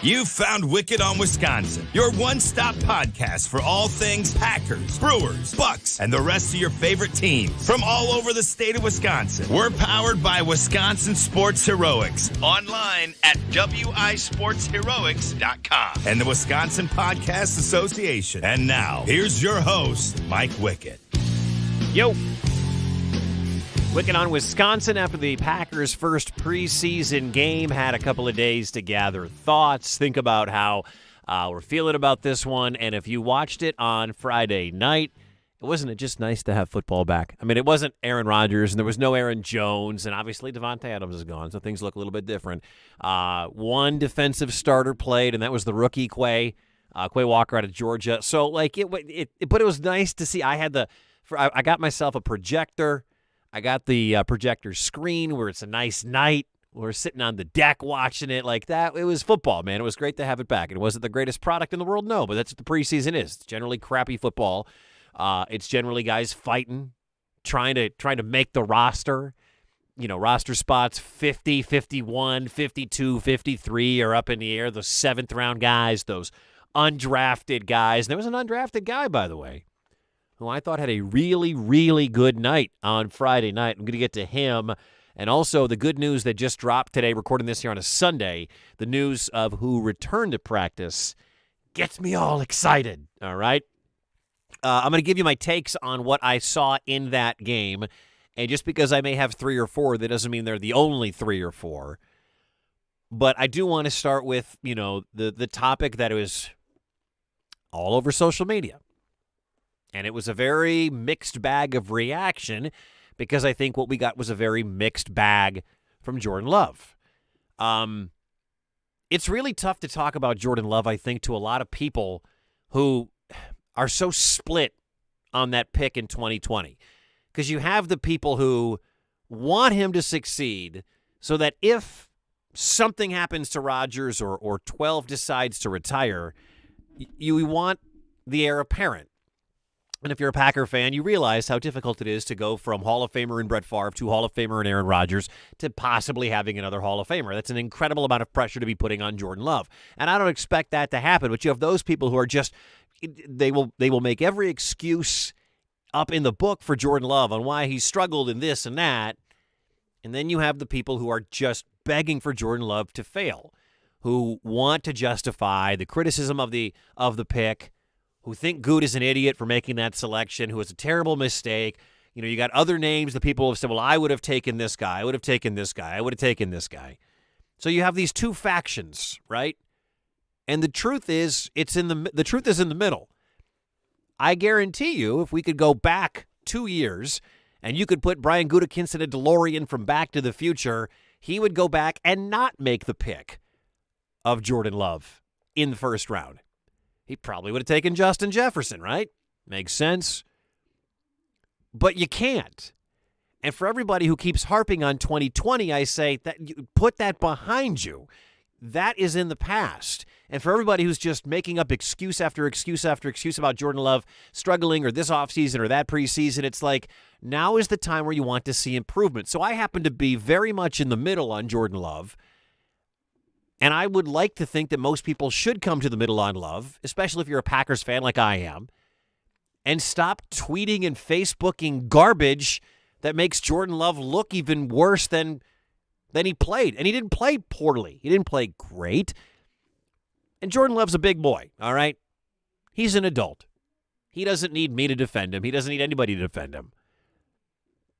You've found Wickett on Wisconsin, your one-stop podcast for all things Packers, Brewers, Bucks, and the rest of your favorite teams from all over the state of Wisconsin. We're powered by Wisconsin Sports Heroics, online at wisportsheroics.com and the Wisconsin Podcast Association. And now, here's your host, Mike Wickett. Yo. Wickett on Wisconsin after the Packers' first preseason game. Had a couple of days to gather thoughts, think about how we're feeling about this one. And if you watched it on Friday night, wasn't it just nice to have football back? I mean, it wasn't Aaron Rodgers, and there was no Aaron Jones, and obviously Devontae Adams is gone, so things look a little bit different. One defensive starter played, and that was the rookie Quay Walker out of Georgia. So, like, but it was nice to see. I got myself a projector. I got the projector screen where it's a nice night. We're sitting on the deck watching it like that. It was football, man. It was great to have it back. It wasn't the greatest product in the world, no, but that's what the preseason is. It's generally crappy football. It's generally guys fighting, trying to make the roster. You know, roster spots 50, 51, 52, 53 are up in the air. Those seventh-round guys, those undrafted guys. And there was an undrafted guy, by the way, who I thought had a really, really good night on Friday night. I'm going to get to him. And also the good news that just dropped today, recording this here on a Sunday, the news of who returned to practice gets me all excited, all right? I'm going to give you my takes on what I saw in that game. And just because I may have 3 or 4, that doesn't mean they're the only 3 or 4. But I do want to start with, you know, the topic that was all over social media. And it was a very mixed bag of reaction because I think what we got was a very mixed bag from Jordan Love. It's really tough to talk about Jordan Love, I think, to a lot of people who are so split on that pick in 2020. Because you have the people who want him to succeed so that if something happens to Rodgers or 12 decides to retire, you want the heir apparent. And if you're a Packer fan, you realize how difficult it is to go from Hall of Famer in Brett Favre to Hall of Famer in Aaron Rodgers to possibly having another Hall of Famer. That's an incredible amount of pressure to be putting on Jordan Love. And I don't expect that to happen, but you have those people who are just, they will make every excuse up in the book for Jordan Love on why he struggled in this and that. And then you have the people who are just begging for Jordan Love to fail, who want to justify the criticism of the pick, who think Good is an idiot for making that selection, who is a terrible mistake. You know, you got other names that people have said, well, I would have taken this guy, I would have taken this guy, I would have taken this guy. So you have these two factions, right? And the truth is, the truth is in the middle. I guarantee you, if we could go back 2 years and you could put Brian Gutekunst in a DeLorean from Back to the Future, he would go back and not make the pick of Jordan Love in the first round. He probably would have taken Justin Jefferson, right? Makes sense. But you can't. And for everybody who keeps harping on 2020, I say that you put that behind you. That is in the past. And for everybody who's just making up excuse after excuse after excuse about Jordan Love struggling or this offseason or that preseason, it's like now is the time where you want to see improvement. So I happen to be very much in the middle on Jordan Love. And I would like to think that most people should come to the middle on Love, especially if you're a Packers fan like I am, and stop tweeting and Facebooking garbage that makes Jordan Love look even worse than he played. And he didn't play poorly. He didn't play great. And Jordan Love's a big boy, all right? He's an adult. He doesn't need me to defend him. He doesn't need anybody to defend him.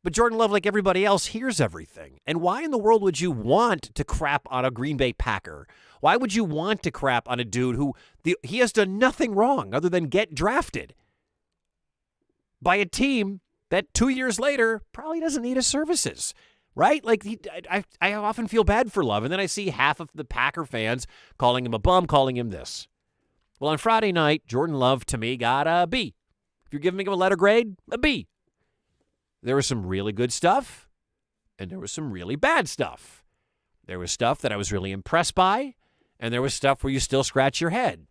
But Jordan Love, like everybody else, hears everything. And why in the world would you want to crap on a Green Bay Packer? Why would you want to crap on a dude who he has done nothing wrong other than get drafted by a team that 2 years later probably doesn't need his services, right? Like, I often feel bad for Love, and then I see half of the Packer fans calling him a bum, calling him this. Well, on Friday night, Jordan Love, to me, got a B. If you're giving him a letter grade, a B. There was some really good stuff, and there was some really bad stuff. There was stuff that I was really impressed by, and there was stuff where you still scratch your head.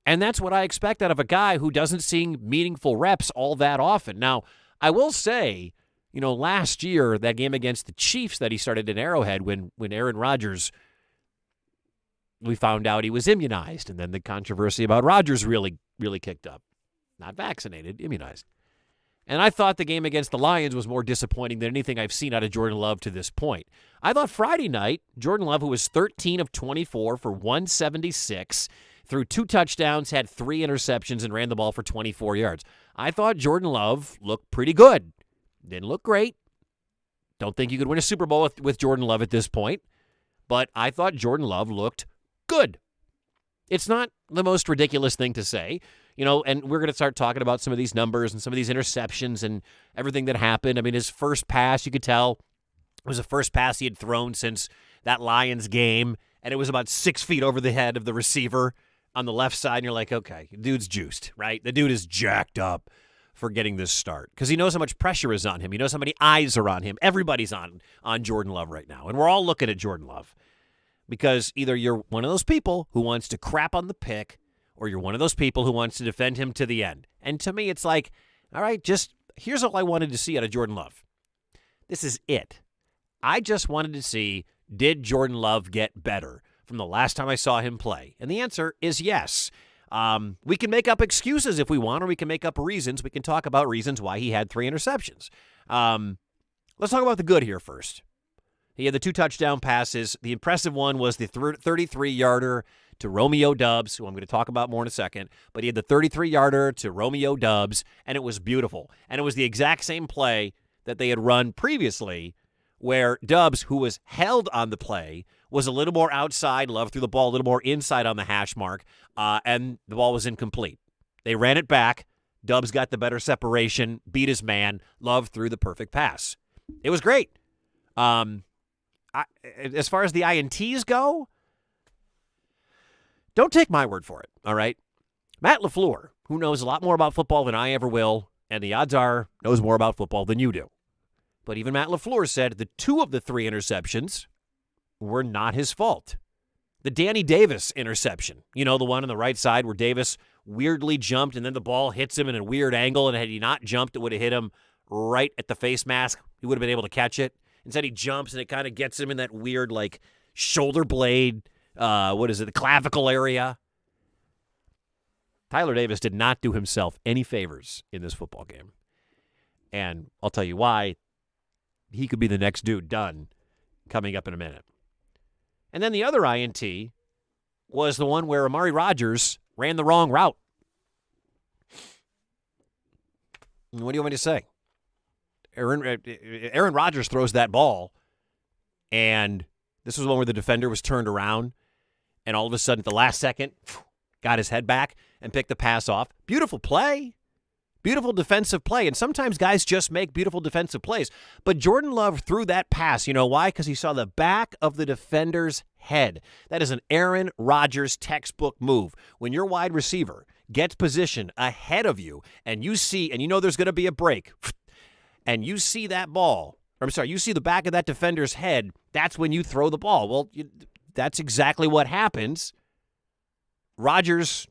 And that's what I expect out of a guy who doesn't see meaningful reps all that often. Now, I will say, you know, last year, that game against the Chiefs that he started in Arrowhead when Aaron Rodgers we found out he was immunized, and then the controversy about Rodgers really kicked up. Not vaccinated, immunized. And I thought the game against the Lions was more disappointing than anything I've seen out of Jordan Love to this point. I thought Friday night, Jordan Love, who was 13 of 24 for 176, threw 2 touchdowns, had 3 interceptions, and ran the ball for 24 yards. I thought Jordan Love looked pretty good. Didn't look great. Don't think you could win a Super Bowl with Jordan Love at this point. But I thought Jordan Love looked good. It's not the most ridiculous thing to say, and we're going to start talking about some of these numbers and some of these interceptions and everything that happened. I mean, his first pass, you could tell, it was the first pass he had thrown since that Lions game, and it was about 6 feet over the head of the receiver on the left side, and you're like, okay, dude's juiced, right? The dude is jacked up for getting this start because he knows how much pressure is on him. He knows how many eyes are on him. Everybody's on Jordan Love right now, and we're all looking at Jordan Love because either you're one of those people who wants to crap on the pick or you're one of those people who wants to defend him to the end. And to me, it's like, all right, just here's all I wanted to see out of Jordan Love. This is it. I just wanted to see, did Jordan Love get better from the last time I saw him play? And the answer is yes. We can make up excuses if we want, or we can make up reasons. We can talk about reasons why he had 3 interceptions. Let's talk about the good here first. He had the 2 touchdown passes. The impressive one was the 33-yarder to Romeo Doubs, who I'm going to talk about more in a second. But he had the 33-yarder to Romeo Doubs, and it was beautiful. And it was the exact same play that they had run previously where Doubs, who was held on the play, was a little more outside. Love threw the ball a little more inside on the hash mark, and the ball was incomplete. They ran it back. Doubs got the better separation, beat his man. Love threw the perfect pass. It was great. As far as the INTs go, don't take my word for it, all right? Matt LaFleur, who knows a lot more about football than I ever will, and the odds are knows more about football than you do. But even Matt LaFleur said the 2 of the 3 interceptions were not his fault. The Danny Davis interception, the one on the right side where Davis weirdly jumped and then the ball hits him in a weird angle, and had he not jumped, it would have hit him right at the face mask. He would have been able to catch it. Instead, he jumps, and it kind of gets him in that weird, shoulder blade, the clavicle area. Tyler Davis did not do himself any favors in this football game. And I'll tell you why. He could be the next dude done coming up in a minute. And then the other INT was the one where Amari Rodgers ran the wrong route. What do you want me to say? Aaron Rodgers throws that ball, and this was the one where the defender was turned around, and all of a sudden, at the last second, got his head back and picked the pass off. Beautiful play. Beautiful defensive play, and sometimes guys just make beautiful defensive plays. But Jordan Love threw that pass. You know why? Because he saw the back of the defender's head. That is an Aaron Rodgers textbook move. When your wide receiver gets positioned ahead of you, and you see, and you know there's going to be a break, and you see that ball, you see the back of that defender's head, that's when you throw the ball. Well, that's exactly what happens. Rodgers,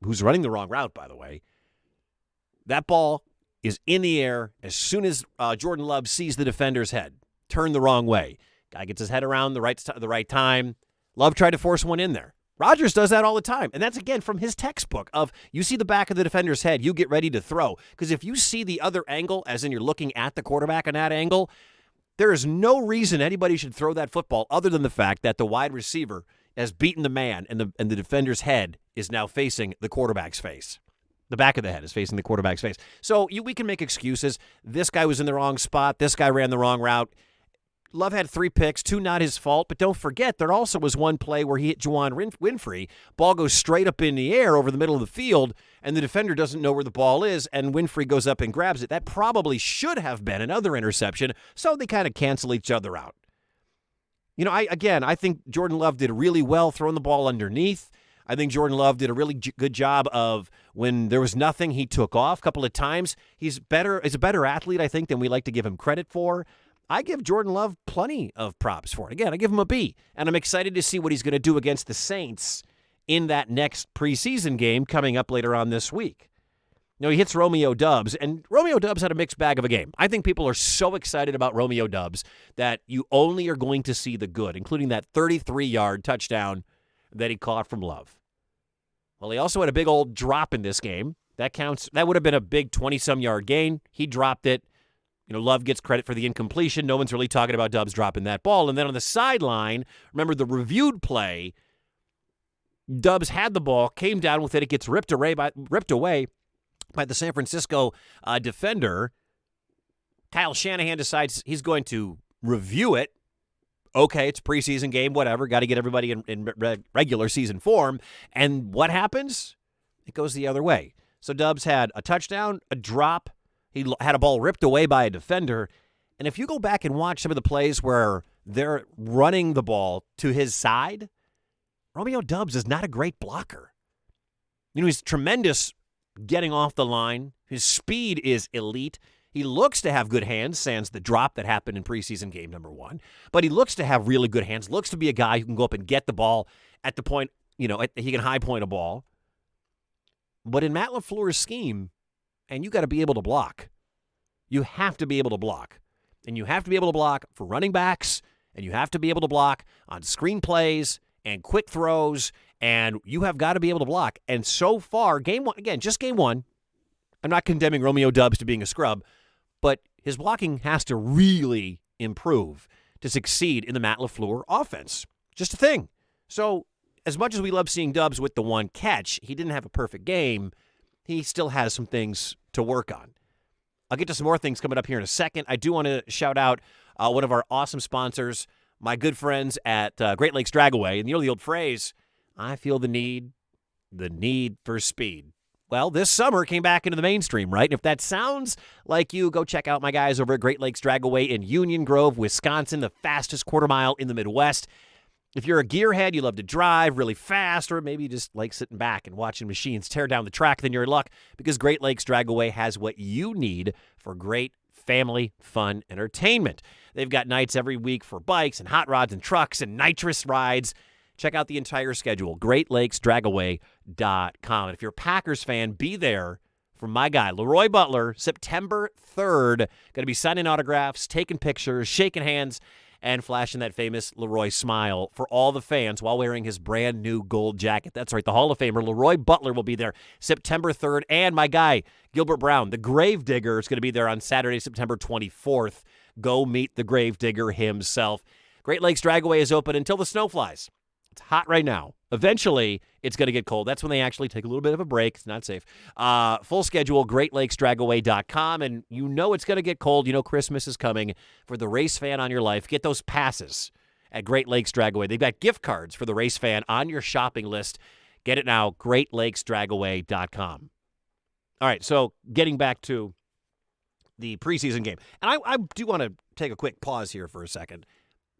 who's running the wrong route, by the way, that ball is in the air as soon as Jordan Love sees the defender's head. Turned the wrong way. Guy gets his head around the right time. Love tried to force one in there. Rodgers does that all the time. And that's, again, from his textbook of you see the back of the defender's head, you get ready to throw. Because if you see the other angle, as in you're looking at the quarterback on that angle, there is no reason anybody should throw that football other than the fact that the wide receiver has beaten the man and the defender's head is now facing the quarterback's face. The back of the head is facing the quarterback's face. So we can make excuses. This guy was in the wrong spot. This guy ran the wrong route. Love had 3 picks, 2 not his fault. But don't forget, there also was one play where he hit Juwan Winfrey. Ball goes straight up in the air over the middle of the field, and the defender doesn't know where the ball is, and Winfrey goes up and grabs it. That probably should have been another interception, so they kind of cancel each other out. I think Jordan Love did really well throwing the ball underneath. I think Jordan Love did a really good job of when there was nothing, he took off a couple of times. He's a better athlete, I think, than we like to give him credit for. I give Jordan Love plenty of props for it. Again, I give him a B, and I'm excited to see what he's going to do against the Saints in that next preseason game coming up later on this week. He hits Romeo Doubs, and Romeo Doubs had a mixed bag of a game. I think people are so excited about Romeo Doubs that you only are going to see the good, including that 33-yard touchdown that he caught from Love. Well, he also had a big old drop in this game. That counts. That would have been a big 20-some yard gain. He dropped it. Love gets credit for the incompletion. No one's really talking about Doubs dropping that ball. And then on the sideline, remember the reviewed play, Doubs had the ball, came down with it. It gets ripped away by the San Francisco defender. Kyle Shanahan decides he's going to review it. Okay, it's a preseason game, whatever. Got to get everybody in regular season form. And what happens? It goes the other way. So Doubs had a touchdown, a drop. He had a ball ripped away by a defender. And if you go back and watch some of the plays where they're running the ball to his side, Romeo Doubs is not a great blocker. He's tremendous getting off the line. His speed is elite. He looks to have good hands, sans the drop that happened in preseason game number 1. But he looks to have really good hands, looks to be a guy who can go up and get the ball at the point, he can high point a ball. But in Matt LaFleur's scheme, and you got to be able to block. You have to be able to block. And you have to be able to block for running backs, and you have to be able to block on screen plays and quick throws, and you have got to be able to block. And so far, game 1, again, just game 1, I'm not condemning Romeo Doubs to being a scrub, but his blocking has to really improve to succeed in the Matt LaFleur offense. Just a thing. So as much as we love seeing Doubs with the one catch, he didn't have a perfect game. He still has some things to work on. I'll get to some more things coming up here in a second. I do want to shout out one of our awesome sponsors, my good friends at Great Lakes Dragaway. And the old phrase, I feel the need for speed. Well, this summer came back into the mainstream, right? And if that sounds like you, go check out my guys over at Great Lakes Dragaway in Union Grove, Wisconsin, the fastest quarter mile in the Midwest. If you're a gearhead, you love to drive really fast, or maybe you just like sitting back and watching machines tear down the track, then you're in luck because Great Lakes Dragaway has what you need for great family fun entertainment. They've got nights every week for bikes and hot rods and trucks and nitrous rides. Check out the entire schedule, GreatLakesDragaway.com. And if you're a Packers fan, be there for my guy, Leroy Butler, September 3rd. Going to be signing autographs, taking pictures, shaking hands, and flashing that famous Leroy smile for all the fans while wearing his brand new gold jacket. That's right, the Hall of Famer Leroy Butler will be there September 3rd. And my guy, Gilbert Brown, the Gravedigger, is going to be there on Saturday, September 24th. Go meet the Gravedigger himself. Great Lakes Dragaway is open until the snow flies. It's hot right now. Eventually, it's going to get cold. That's when they actually take a little bit of a break. It's not safe. Full schedule, GreatLakesDragaway.com. And you know it's going to get cold. You know Christmas is coming. For the race fan on your life, get those passes at Great Lakes Dragaway. They've got gift cards for the race fan on your shopping list. Get it now, GreatLakesDragaway.com. All right, so getting back to the preseason game. And I do want to take a quick pause here for a second.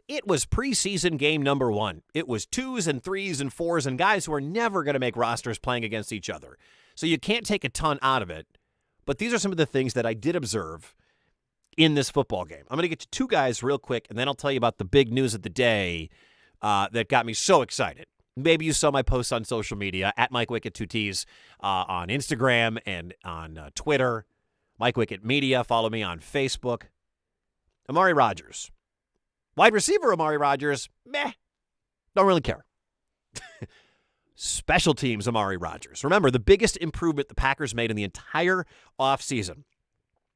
It was preseason game number 1. It was 2s and 3s and 4s and guys who are never going to make rosters playing against each other. So you can't take a ton out of it. But these are some of the things that I did observe in this football game. I'm going to get to 2 guys real quick, and then I'll tell you about the big news of the day that got me so excited. Maybe you saw my posts on social media, at Mike Wickett 2Ts on Instagram and on Twitter. Mike Wickett Media. Follow me on Facebook. Amari Rodgers. Wide receiver Amari Rodgers, meh, don't really care. Special teams Amari Rodgers. Remember, the biggest improvement the Packers made in the entire offseason.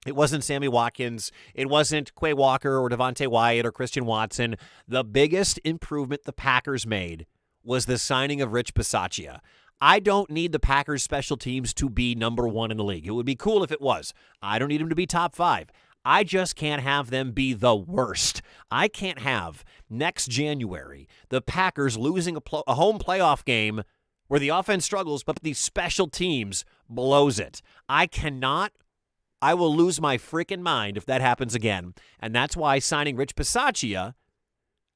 It wasn't Sammy Watkins. It wasn't Quay Walker or Devontae Wyatt or Christian Watson. The biggest improvement the Packers made was the signing of Rich Bisaccia. I don't need the Packers special teams to be number 1 in the league. It would be cool if it was. I don't need them to be top 5. I just can't have them be the worst. I can't have next January the Packers losing a home playoff game where the offense struggles, but the special teams blows it. I will lose my freaking mind if that happens again. And that's why signing Rich Bisaccia,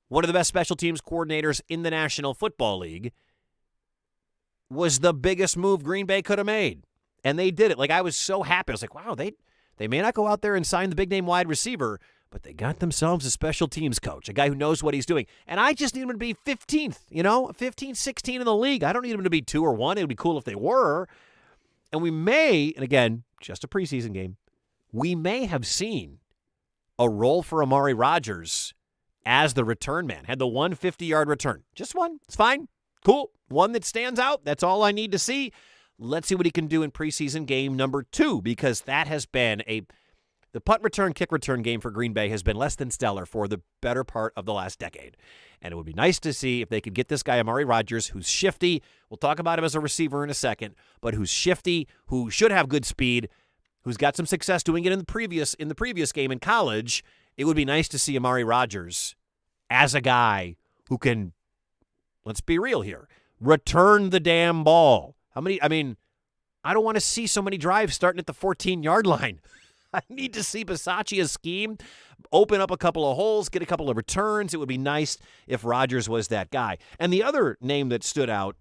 one of the best special teams coordinators in the National Football League, was the biggest move Green Bay could have made. And they did it. Like, I was so happy. I was like, wow, they may not go out there and sign the big-name wide receiver, but they got themselves a special teams coach, a guy who knows what he's doing. And I just need him to be 15th, 15, 16 in the league. I don't need him to be 2 or 1. It would be cool if they were. And we may, and again, just a preseason game, we may have seen a role for Amari Rodgers as the return man. Had the 150-yard return. Just one. It's fine. Cool. One that stands out. That's all I need to see. Let's see what he can do in preseason game number 2, because that has been the punt return, kick return game for Green Bay has been less than stellar for the better part of the last decade. And it would be nice to see if they could get this guy, Amari Rodgers, who's shifty. We'll talk about him as a receiver in a second, but who's shifty, who should have good speed, who's got some success doing it in the previous game in college. It would be nice to see Amari Rodgers as a guy who can, let's be real here, return the damn ball. I don't want to see so many drives starting at the 14-yard line. I need to see Bisaccia's scheme open up a couple of holes, get a couple of returns. It would be nice if Rodgers was that guy. And the other name that stood out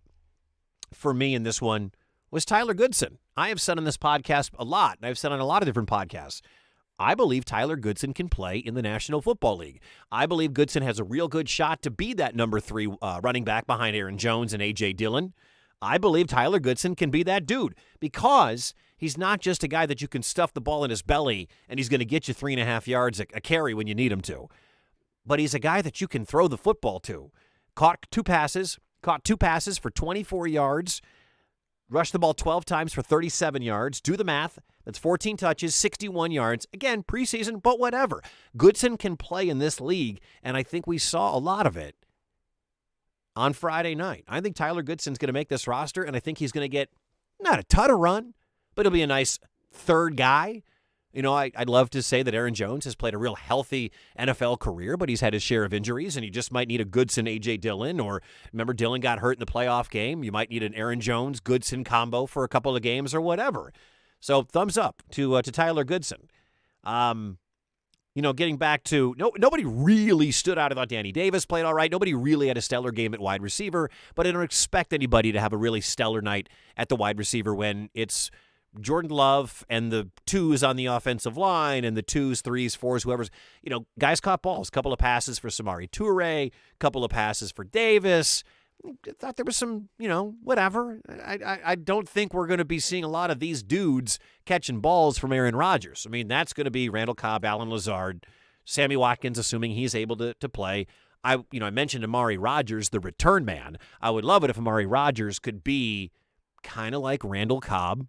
for me in this one was Tyler Goodson. I have said on this podcast a lot, and I've said on a lot of different podcasts, I believe Tyler Goodson can play in the National Football League. I believe Goodson has a real good shot to be that number 3 running back behind Aaron Jones and A.J. Dillon. I believe Tyler Goodson can be that dude because he's not just a guy that you can stuff the ball in his belly and he's going to get you 3.5 yards a carry when you need him to. But he's a guy that you can throw the football to. Caught two passes for 24 yards, rushed the ball 12 times for 37 yards. Do the math. That's 14 touches, 61 yards. Again, preseason, but whatever. Goodson can play in this league, and I think we saw a lot of it on Friday night. I think Tyler Goodson's going to make this roster, and I think he's going to get not a ton of run, but he'll be a nice third guy. You know, I'd love to say that Aaron Jones has played a real healthy NFL career, but he's had his share of injuries, and he just might need a Goodson, A.J. Dillon, or remember Dillon got hurt in the playoff game. You might need an Aaron Jones-Goodson combo for a couple of games or whatever. So thumbs up to Tyler Goodson. Getting back to, nobody really stood out. I thought Danny Davis played all right. Nobody really had a stellar game at wide receiver, but I don't expect anybody to have a really stellar night at the wide receiver when it's Jordan Love and the 2s on the offensive line and the 2s, 3s, 4s, whoever's, guys caught balls. A couple of passes for Samori Toure, a couple of passes for Davis. I thought there was some, whatever. I don't think we're going to be seeing a lot of these dudes catching balls from Aaron Rodgers. I mean, that's going to be Randall Cobb, Allen Lazard, Sammy Watkins, assuming he's able to play. I mentioned Amari Rodgers, the return man. I would love it if Amari Rodgers could be kind of like Randall Cobb,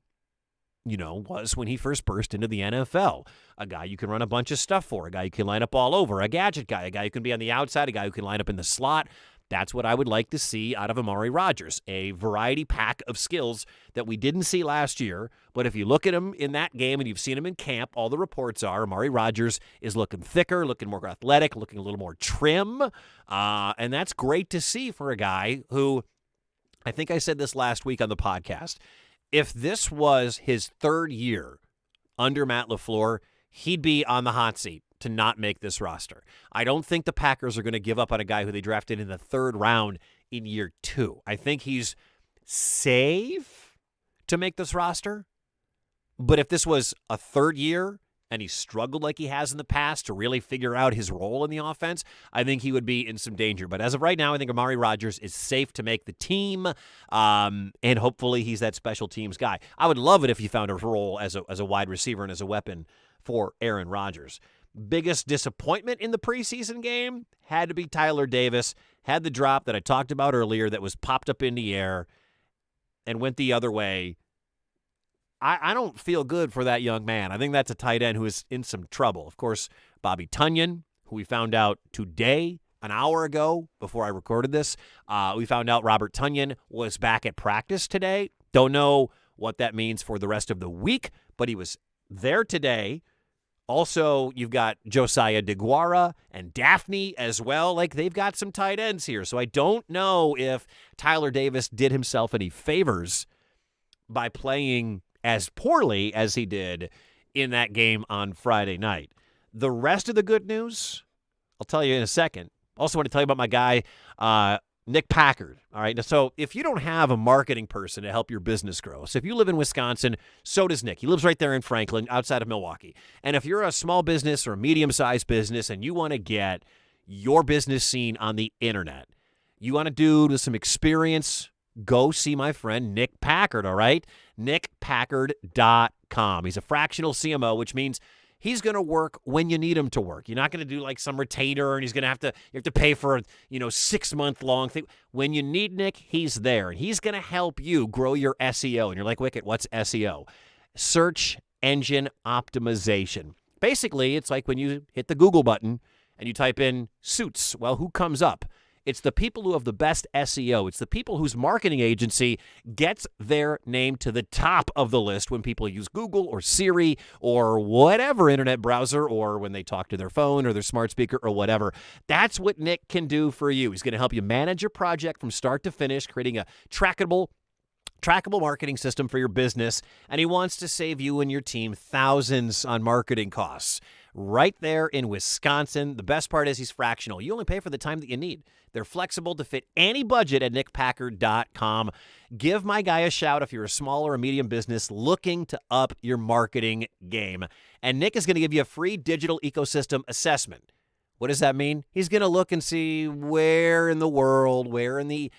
was when he first burst into the NFL. A guy you can run a bunch of stuff for, a guy you can line up all over, a gadget guy, a guy who can be on the outside, a guy who can line up in the slot. That's what I would like to see out of Amari Rodgers, a variety pack of skills that we didn't see last year. But if you look at him in that game and you've seen him in camp, all the reports are Amari Rodgers is looking thicker, looking more athletic, looking a little more trim. And that's great to see for a guy who, I think I said this last week on the podcast, if this was his third year under Matt LaFleur, he'd be on the hot seat to not make this roster. I don't think the Packers are going to give up on a guy who they drafted in the 3rd round in year 2. I think he's safe to make this roster. But if this was a 3rd year and he struggled like he has in the past to really figure out his role in the offense, I think he would be in some danger. But as of right now, I think Amari Rodgers is safe to make the team, and hopefully he's that special teams guy. I would love it if he found a role as a wide receiver and as a weapon for Aaron Rodgers. Biggest disappointment in the preseason game had to be Tyler Davis. Had the drop that I talked about earlier that was popped up in the air and went the other way. I don't feel good for that young man. I think that's a tight end who is in some trouble. Of course, Bobby Tunyon, who we found out today, an hour ago, before I recorded this, we found out Robert Tunyon was back at practice today. Don't know what that means for the rest of the week, but he was there today. Also, you've got Josiah DeGuara and Daphne as well. Like, they've got some tight ends here. So I don't know if Tyler Davis did himself any favors by playing as poorly as he did in that game on Friday night. The rest of the good news, I'll tell you in a second. Also want to tell you about my guy, Nick Packard. All right. So if you don't have a marketing person to help your business grow, so if you live in Wisconsin, so does Nick. He lives right there in Franklin, outside of Milwaukee. And if you're a small business or a medium-sized business and you want to get your business seen on the internet, you want a dude with some experience, go see my friend Nick Packard, all right? NickPackard.com. He's a fractional CMO, which means He's going to work when you need him to work. You're not going to do like some retainer and you have to pay for a 6-month long thing. When you need Nick, he's there, and he's going to help you grow your SEO. And you're like, Wickett, what's SEO? Search engine optimization. Basically, it's like when you hit the Google button and you type in suits. Well, who comes up? It's the people who have the best SEO. It's the people whose marketing agency gets their name to the top of the list when people use Google or Siri or whatever internet browser, or when they talk to their phone or their smart speaker or whatever. That's what Nick can do for you. He's going to help you manage your project from start to finish, creating a trackable marketing system for your business, and he wants to save you and your team thousands on marketing costs. Right there in Wisconsin. The best part is he's fractional. You only pay for the time that you need. They're flexible to fit any budget at nickpackard.com. Give my guy a shout if you're a small or a medium business looking to up your marketing game. And Nick is going to give you a free digital ecosystem assessment. What does that mean? He's going to look and see where in the world, where in the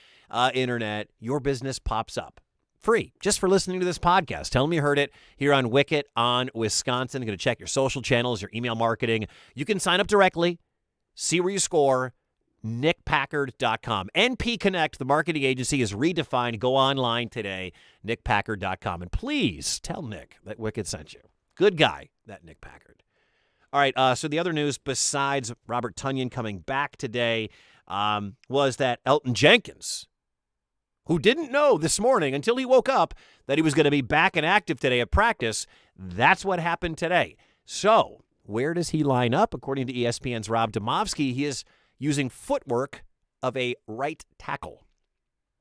internet your business pops up. Free, just for listening to this podcast. Tell them you heard it here on Wickett on Wisconsin. You're going to check your social channels, your email marketing. You can sign up directly, see where you score, nickpackard.com. NP Connect, the marketing agency, is redefined. Go online today, nickpackard.com. And please tell Nick that Wickett sent you. Good guy, that Nick Packard. All right, so the other news besides Robert Tonyan coming back today was that Elton Jenkins, who didn't know this morning until he woke up that he was going to be back and active today at practice. That's what happened today. So where does he line up? According to ESPN's Rob Domofsky, he is using footwork of a right tackle.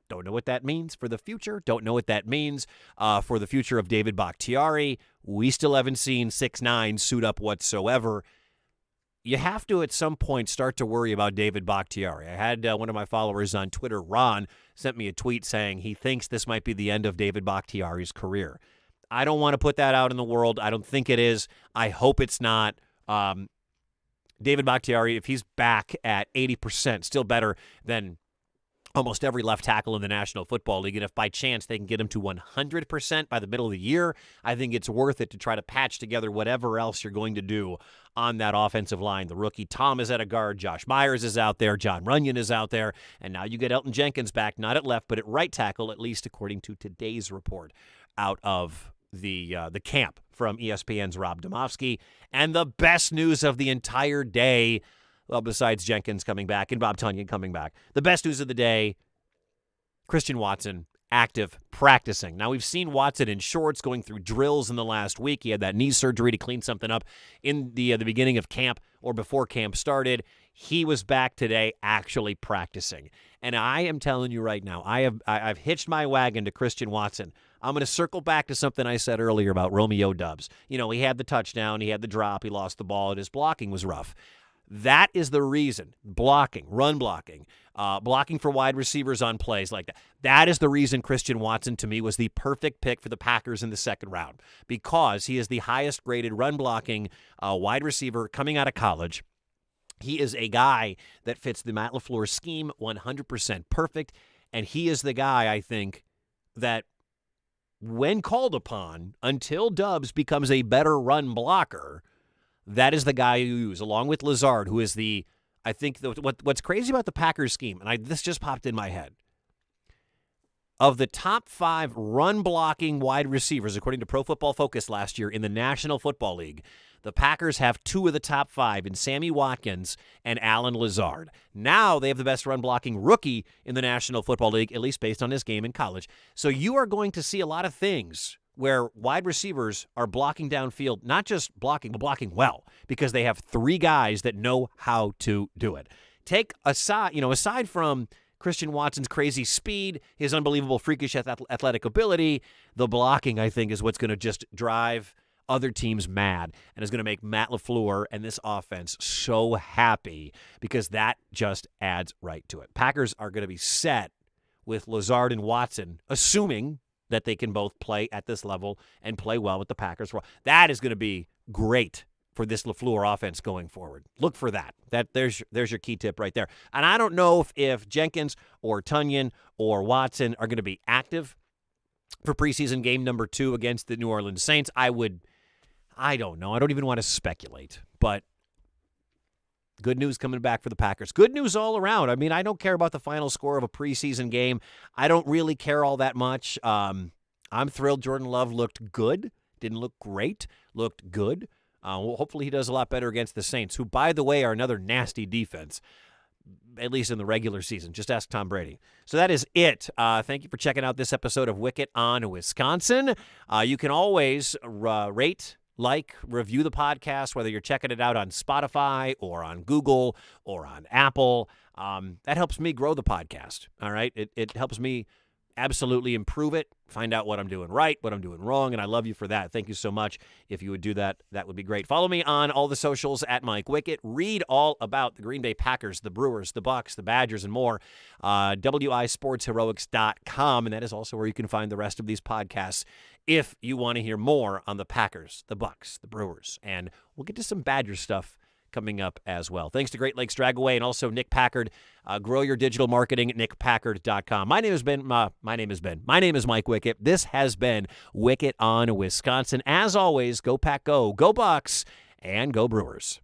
Don't know what that means for the future. Don't know what that means for the future of David Bakhtiari. We still haven't seen 6'9" suit up whatsoever. You have to, at some point, start to worry about David Bakhtiari. I had one of my followers on Twitter, Ron, sent me a tweet saying he thinks this might be the end of David Bakhtiari's career. I don't want to put that out in the world. I don't think it is. I hope it's not. David Bakhtiari, if he's back at 80%, still better than almost every left tackle in the National Football League. And if by chance they can get him to 100% by the middle of the year, I think it's worth it to try to patch together whatever else you're going to do on that offensive line. The rookie Tom is at a guard. Josh Myers is out there. John Runyon is out there. And now you get Elton Jenkins back, not at left, but at right tackle, at least according to today's report out of the camp from ESPN's Rob Domofsky. And the best news of the entire day, well, besides Jenkins coming back and Bob Tonyan coming back, the best news of the day, Christian Watson active practicing. Now, we've seen Watson in shorts going through drills in the last week. He had that knee surgery to clean something up in the beginning of camp or before camp started. He was back today actually practicing. And I am telling you right now, I've hitched my wagon to Christian Watson. I'm going to circle back to something I said earlier about Romeo Doubs. You know, he had the touchdown, he had the drop, he lost the ball, and his blocking was rough. That is the reason, blocking, run blocking, blocking for wide receivers on plays like that. That is the reason Christian Watson, to me, was the perfect pick for the Packers in the second round, because he is the highest graded run blocking wide receiver coming out of college. He is a guy that fits the Matt LaFleur scheme 100% perfect, and he is the guy, I think, that when called upon, until Doubs becomes a better run blocker, that is the guy you use, along with Lazard, who is what's crazy about the Packers scheme, and this just popped in my head. Of the top 5 run-blocking wide receivers, according to Pro Football Focus last year in the National Football League, the Packers have 2 of the top 5 in Sammy Watkins and Alan Lazard. Now they have the best run-blocking rookie in the National Football League, at least based on his game in college. So you are going to see a lot of things where wide receivers are blocking downfield, not just blocking, but blocking well, because they have 3 guys that know how to do it. Aside from Christian Watson's crazy speed, his unbelievable freakish athletic ability, the blocking, I think, is what's going to just drive other teams mad and is going to make Matt LaFleur and this offense so happy, because that just adds right to it. Packers are going to be set with Lazard and Watson, assuming that they can both play at this level and play well with the Packers. That is going to be great for this LaFleur offense going forward. Look for that. There's your key tip right there. And I don't know if Jenkins or Tonyan or Watson are going to be active for preseason game number 2 against the New Orleans Saints. I would I don't know. I don't even want to speculate. But good news coming back for the Packers. Good news all around. I mean, I don't care about the final score of a preseason game. I don't really care all that much. I'm thrilled Jordan Love looked good. Didn't look great. Looked good. Well, hopefully he does a lot better against the Saints, who, by the way, are another nasty defense, at least in the regular season. Just ask Tom Brady. So that is it. Thank you for checking out this episode of Wickett on Wisconsin. You can always rate, review the podcast, whether you're checking it out on Spotify or on Google or on Apple. That helps me grow the podcast, all right? It helps me absolutely improve it, find out what I'm doing right, what I'm doing wrong, and I love you for that. Thank you so much. If you would do that, that would be great. Follow me on all the socials at Mike Wickett. Read all about the Green Bay Packers, the Brewers, the Bucks, the Badgers, and more. WISportsheroics.com, and that is also where you can find the rest of these podcasts if you want to hear more on the Packers, the Bucks, the Brewers, and we'll get to some Badger stuff coming up as well. Thanks to Great Lakes Dragaway and also Nick Packard. Grow your digital marketing at nickpackard.com. My name is Mike Wickett. This has been Wickett on Wisconsin. As always, go Pack, go Bucks, and go Brewers.